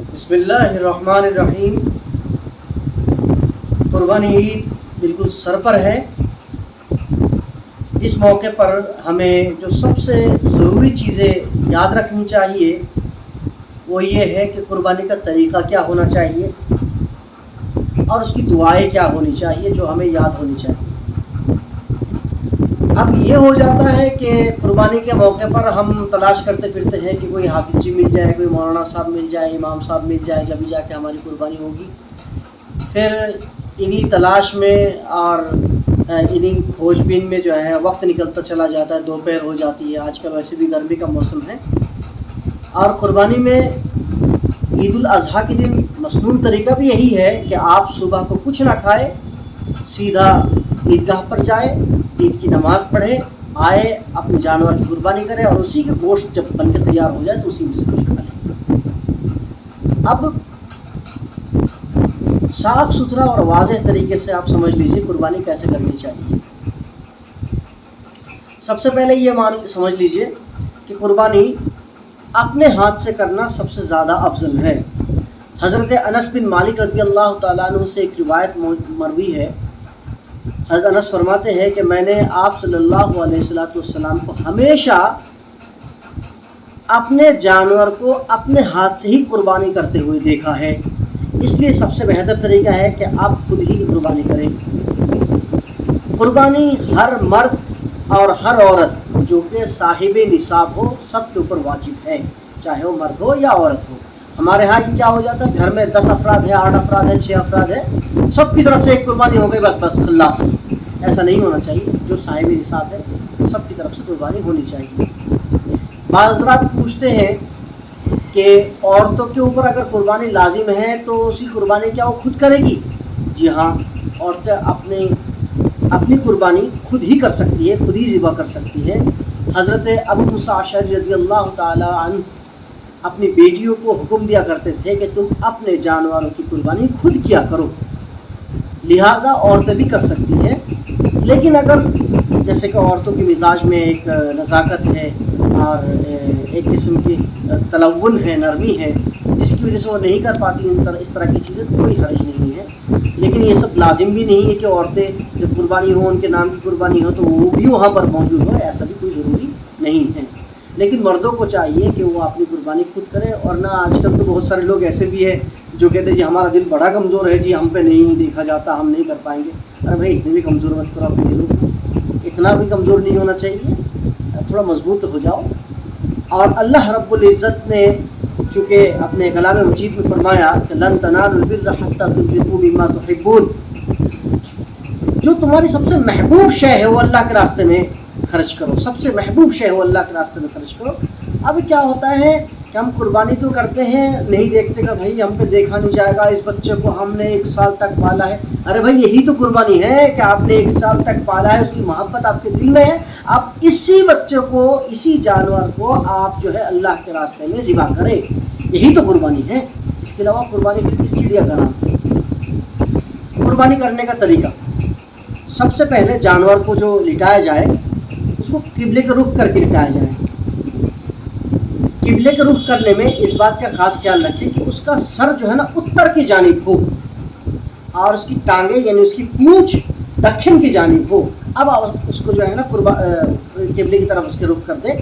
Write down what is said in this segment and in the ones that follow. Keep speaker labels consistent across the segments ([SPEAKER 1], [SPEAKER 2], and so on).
[SPEAKER 1] بسم اللہ الرحمن الرحیم۔ قربانی عید بالکل سر پر ہے۔ اس موقع پر ہمیں جو سب سے ضروری چیزیں یاد رکھنی چاہیے وہ یہ ہے کہ قربانی کا طریقہ کیا ہونا چاہیے اور اس کی دعائیں کیا ہونی چاہیے جو ہمیں یاد ہونی چاہیے۔ اب یہ ہو جاتا ہے کہ قربانی کے موقع پر ہم تلاش کرتے پھرتے ہیں کہ کوئی حافظ جی مل جائے، کوئی مولانا صاحب مل جائے، امام صاحب مل جائے، جب جا کے ہماری قربانی ہوگی۔ پھر انہی تلاش میں اور انہی کھوج بین میں جو ہے وقت نکلتا چلا جاتا ہے، دوپہر ہو جاتی ہے۔ آج کل ویسے بھی گرمی کا موسم ہے، اور قربانی میں عید الاضحیٰ کے دن مسنون طریقہ بھی یہی ہے کہ آپ صبح کو کچھ نہ کھائے، سیدھا عیدگاہ پر جائے، عید کی نماز پڑھے، آئے، اپنے جانور کی قربانی کرے، اور اسی کے گوشت جب بن کے تیار ہو جائے تو اسی میں سے کچھ کھا لیں۔ اب صاف ستھرا اور واضح طریقے سے آپ سمجھ لیجئے قربانی کیسے کرنی چاہیے۔ سب سے پہلے یہ سمجھ لیجئے کہ قربانی اپنے ہاتھ سے کرنا سب سے زیادہ افضل ہے۔ حضرت انس بن مالک رضی اللہ تعالیٰ عنہ سے ایک روایت مروی ہے۔ حضرت انس فرماتے ہیں کہ میں نے آپ صلی اللہ علیہ وسلم کو ہمیشہ اپنے جانور کو اپنے ہاتھ سے ہی قربانی کرتے ہوئے دیکھا ہے، اس لیے سب سے بہتر طریقہ ہے کہ آپ خود ہی قربانی کریں۔ قربانی ہر مرد اور ہر عورت جو کہ صاحب نصاب ہو سب کے اوپر واجب ہے، چاہے وہ مرد ہو یا عورت ہو۔ ہمارے ہاں یہ کیا ہو جاتا ہے، گھر میں 10 افراد ہیں، 8 افراد ہیں، 6 افراد ہیں، سب کی طرف سے ایک قربانی ہو گئی، بس خلاص۔ ایسا نہیں ہونا چاہیے۔ جو صاحب نصاب ہے سب کی طرف سے قربانی ہونی چاہیے۔ بعض حضرات پوچھتے ہیں کہ عورتوں کے اوپر اگر قربانی لازم ہے تو اس کی قربانی کیا وہ خود کرے گی؟ جی ہاں، عورتیں اپنی قربانی خود ہی کر سکتی ہے، خود ہی ذبح کر سکتی ہے۔ حضرت ابو موسیٰ اشعری رضی اللہ تعالی عنہ اپنی بیٹیوں کو حکم دیا کرتے تھے کہ تم اپنے جانوروں کی قربانی خود کیا کرو، لہٰذا عورتیں بھی کر سکتی ہیں۔ لیکن اگر جیسے کہ عورتوں کی مزاج میں ایک نزاکت ہے اور ایک قسم کی تلون ہے، نرمی ہے، جس کی وجہ سے وہ نہیں کر پاتی اس طرح کی چیزیں، تو کوئی حرج نہیں ہے۔ لیکن یہ سب لازم بھی نہیں ہے کہ عورتیں جب قربانی ہو، ان کے نام کی قربانی ہو تو وہ بھی وہاں پر موجود ہو، ایسا بھی کوئی ضروری نہیں ہے۔ لیکن مردوں کو چاہیے کہ وہ اپنی قربانی خود کریں، اور نہ آج کل تو بہت سارے لوگ ایسے بھی ہیں جو کہتے ہیں جی ہمارا دل بڑا کمزور ہے، جی ہم پہ نہیں دیکھا جاتا، ہم نہیں کر پائیں گے۔ ارے بھائی اتنے بھی کمزور مت کرو اپنے دلوں کو، اتنا بھی کمزور نہیں ہونا چاہیے، تھوڑا مضبوط ہو جاؤ۔ اور اللہ رب العزت نے چونکہ اپنے کلام مجید میں فرمایا کہ لن تنالوا البر حتى تنفقوا مما تحبون، جو تمہاری سب سے محبوب شے ہے وہ اللہ کے راستے میں خرچ کرو، سب سے محبوب شے ہو اللہ کے راستے میں خرچ کرو۔ اب کیا ہوتا ہے کہ ہم قربانی تو کرتے ہیں، نہیں دیکھتے کہ بھائی ہم پہ دیکھا نہیں جائے گا، اس بچے کو ہم نے 1 سال تک پالا ہے۔ ارے بھائی یہی تو قربانی ہے کہ آپ نے 1 سال تک پالا ہے، اس کی محبت آپ کے دل میں ہے، آپ اسی بچے کو، اسی جانور کو آپ جو ہے اللہ کے راستے میں ذبح کریں، یہی تو قربانی ہے۔ اس کے علاوہ قربانی پھر کس چڑیا کا نام ہے؟ قربانی کرنے کا طریقہ، سب سے پہلے جانور کو جو لٹایا جائے اس کو قبلے کے رخ کر کے لٹایا جائے۔ قبلے کے رخ کرنے میں اس بات کا خاص خیال رکھیں کہ اس کا سر جو ہے نا اتر کی جانب ہو، اور اس کی ٹانگیں یعنی اس کی پونچھ دکن کی جانب ہو۔ اب آپ اس کو جو ہے نا قبلے کی طرف اس کے رخ کر دیں،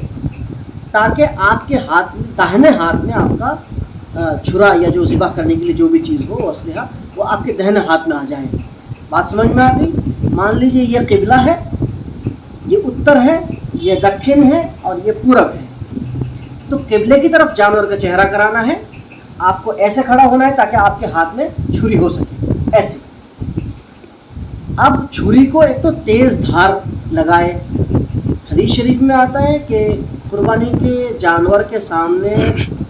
[SPEAKER 1] تاکہ آپ کے ہاتھ میں، داہنے ہاتھ میں آپ کا چھرا یا جو ذبح کرنے کے لیے جو بھی چیز ہو، اسلحہ، وہ آپ کے داہنے ہاتھ میں آ جائے۔ بات سمجھ میں آ گئی؟ مان لیجئے یہ قبلہ ہے، یہ اتر ہے، یہ دکن ہے، اور یہ پورب ہے۔ تو قبلے کی طرف جانور کا چہرہ کرانا ہے، آپ کو ایسے کھڑا ہونا ہے تاکہ آپ کے ہاتھ میں چھری ہو سکے، ایسے۔ اب چھری کو ایک تو تیز دھار لگائے۔ حدیث شریف میں آتا ہے کہ قربانی کے جانور کے سامنے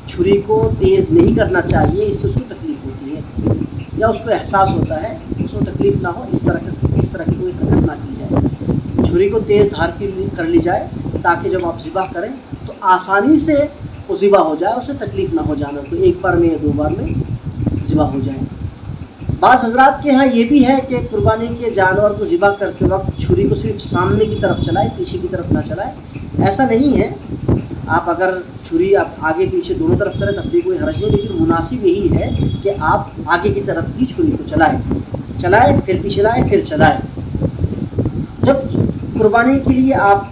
[SPEAKER 1] چھری کو تیز نہیں کرنا چاہیے، اس سے اس کو تکلیف ہوتی ہے، یا اس کو احساس ہوتا ہے، اس کو تکلیف نہ ہو، اس طرح کی کوئی حرکت نہ کی جائے۔ چھری کو تیز دھار کر لی جائے تاکہ جب آپ ذبح کریں تو آسانی سے وہ ذبح ہو جائے، اسے تکلیف نہ ہو جانور کو، 1 بار میں یا 2 بار میں ذبح ہو جائے۔ بعض حضرات کے ہاں یہ بھی ہے کہ قربانی کے جانور کو ذبح کرتے وقت چھری کو صرف سامنے کی طرف چلائے، پیچھے کی طرف نہ چلائے۔ ایسا نہیں ہے، آپ اگر چھری آپ آگے پیچھے دونوں طرف کریں تب بھی کوئی حرج نہیں، لیکن مناسب یہی ہے کہ آپ آگے کی طرف کی چھری کو چلائیں پھر پیچھے لائیں پھر چلائیں۔ جب قربانی کے لیے آپ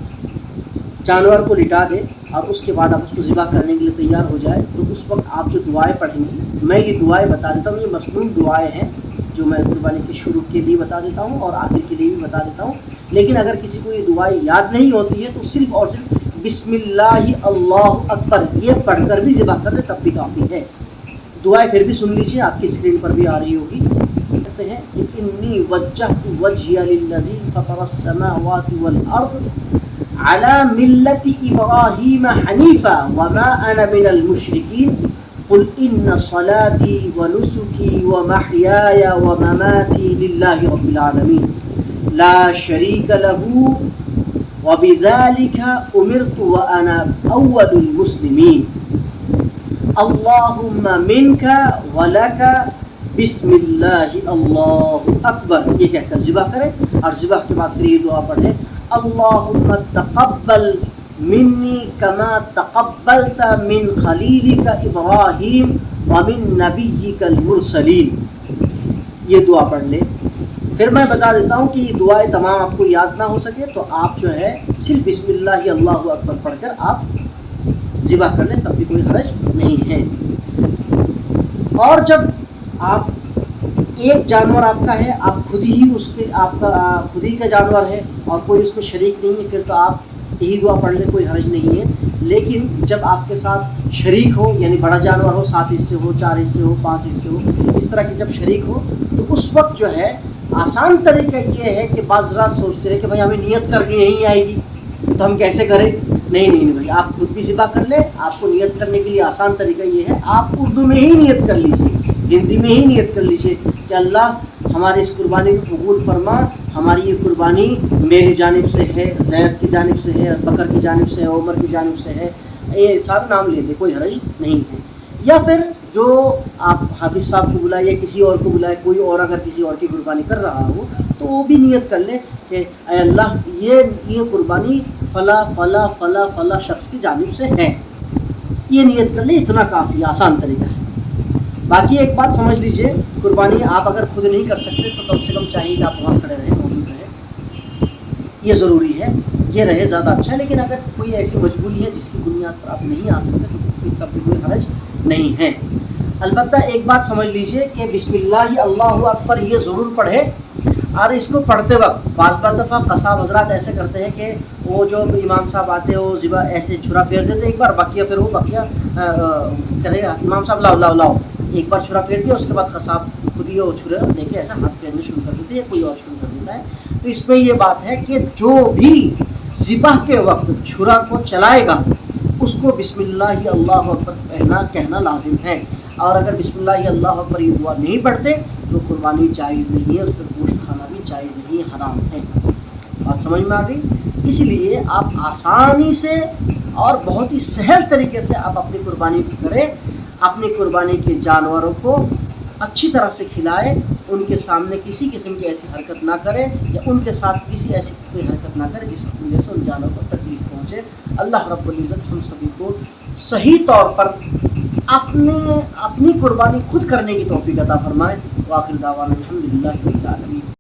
[SPEAKER 1] جانور کو لٹا دیں اور اس کے بعد آپ اس کو ذبح کرنے کے لیے تیار ہو جائے تو اس وقت آپ جو دعائیں پڑھیں گی، میں یہ دعائیں بتا دیتا ہوں، یہ مصنون دعائیں ہیں جو میں قربانی کے شروع کے لیے بتا دیتا ہوں اور آخر کے لیے بھی بتا دیتا ہوں، لیکن اگر کسی کو یہ دعائیں یاد نہیں ہوتی ہے تو صرف اور صرف بسم اللہ اللہ اکبر یہ پڑھ کر بھی ذبح کر دے تب بھی کافی ہے۔ دعائیں پھر بھی سن لیجیے، آپ کی اسکرین پر بھی آ رہی ہوگی۔ کہتے ہیں کہ انی وجہت وجہی للذی فطر السماوات والارض علی ملت ابراہیم حنیفا وما انا من المشرکین قل ان صلاتی ونسکی ومحیای ومماتی للہ رب العالمین لا شریک لہ وبذلک امرت وانا اول المسلمین اللہم منک ولک بسم اللہ اللہ اکبر یہ کہہ کر ذبح کریں، اور ذبح کے بعد پھر یہ دعا پڑھیں اللہم تقبل منی کما تقبلت من خلیلک ابراہیم ومن نبیک المرسلین، یہ دعا پڑھ لیں۔ پھر میں بتا دیتا ہوں کہ یہ دعائیں تمام آپ کو یاد نہ ہو سکے تو آپ جو ہے صرف بسم اللہ اللہ اکبر پڑھ کر آپ ذبح کر لیں تب بھی کوئی حرج نہیں ہے۔ اور جب آپ ایک جانور آپ کا ہے، آپ خود ہی اس کے آپ کا خود ہی کا جانور ہے اور کوئی اس میں شریک نہیں ہے، پھر تو آپ یہی دعا پڑھ لیں، کوئی حرج نہیں ہے۔ لیکن جب آپ کے ساتھ شریک ہو، یعنی بڑا جانور ہو، 7 حصے ہو، 4 حصے ہو، 5 حصے ہو، اس طرح کے جب شریک ہو تو اس وقت جو ہے آسان طریقہ یہ ہے کہ بعض رات سوچتے ہیں کہ بھائی ہمیں نیت کرنی نہیں آئے گی تو ہم کیسے کریں؟ نہیں بھائی، آپ خود بھی ذبح کر لیں۔ آپ کو نیت کرنے کے لیے آسان طریقہ یہ ہے، آپ اردو میں ہی نیت کر لیجیے، ہندی میں ہی نیت کر لیجیے کہ اللہ ہماری اس قربانی کو قبول فرما، ہماری یہ قربانی میری جانب سے ہے، زید کی جانب سے ہے، بکر کی جانب سے ہے، عمر کی جانب سے ہے، یہ سارے نام لے دیں، کوئی حرج نہیں ہے۔ یا پھر جو آپ حافظ صاحب کو بلائے یا کسی اور کو بلائے، کوئی اور اگر کسی اور کی قربانی کر رہا ہو تو وہ بھی نیت کر لیں کہ اے اللہ یہ قربانی فلاں فلاں فلاں فلاں شخص کی جانب سے ہے، یہ نیت کر لیں، اتنا کافی آسان طریقہ ہے۔ باقی ایک بات سمجھ لیجئے، قربانی آپ اگر خود نہیں کر سکتے تو کم سے کم چاہیے کہ آپ وہاں کھڑے رہیں، موجود رہیں، یہ ضروری ہے، یہ رہے زیادہ اچھا ہے۔ لیکن اگر کوئی ایسی مجبوری ہے جس کی بنیاد پر آپ نہیں آ سکتے تو تب بھی کوئی حرج نہیں ہے۔ البتہ ایک بات سمجھ لیجئے کہ بسم اللہ اللہ اکبر یہ ضرور پڑھے، اور اس کو پڑھتے وقت بعض دفعہ قصاب حضرات ایسے کرتے ہیں کہ وہ جو امام صاحب آتے ہیں وہ ذبح ایسے چھرا پھیر دیتے ایک بار، بقیہ پھر وہ بقیہ کرے گا امام صاحب لاؤ ایک بار چھرا پھیر دیا، اس کے بعد قصاب خود ہی وہ چھرا لے کے ایسا ہاتھ پھیرنا شروع کر دیتے ہیں، یا کوئی اور شروع کر دیتا ہے۔ تو اس میں یہ بات ہے کہ جو بھی ذبح کے وقت چھرا کو چلائے گا اس کو بسم اللہ اللہ اکبر کہنا لازم ہے، اور اگر بسم اللہ اللہ اکبر یہ دعا نہیں پڑھتے تو قربانی جائز نہیں ہے، اس کا گوشت کھانا بھی جائز نہیں ہے، حرام ہے۔ بات سمجھ میں آ گئی؟ اس لیے آپ آسانی سے اور بہت ہی سہل طریقے سے آپ اپنی قربانی کریں، اپنی قربانی کے جانوروں کو اچھی طرح سے کھلائیں، ان کے سامنے کسی قسم کی ایسی حرکت نہ کریں یا ان کے ساتھ کسی ایسی کوئی حرکت نہ کریں جس کی وجہ سے ان جانوروں کو تکلیف پہنچے۔ اللہ رب العزت ہم سبھی کو صحیح طور پر اپنی قربانی خود کرنے کی توفیق عطا فرمائے۔ وآخر دعوانا الحمدللہ رب العالمین۔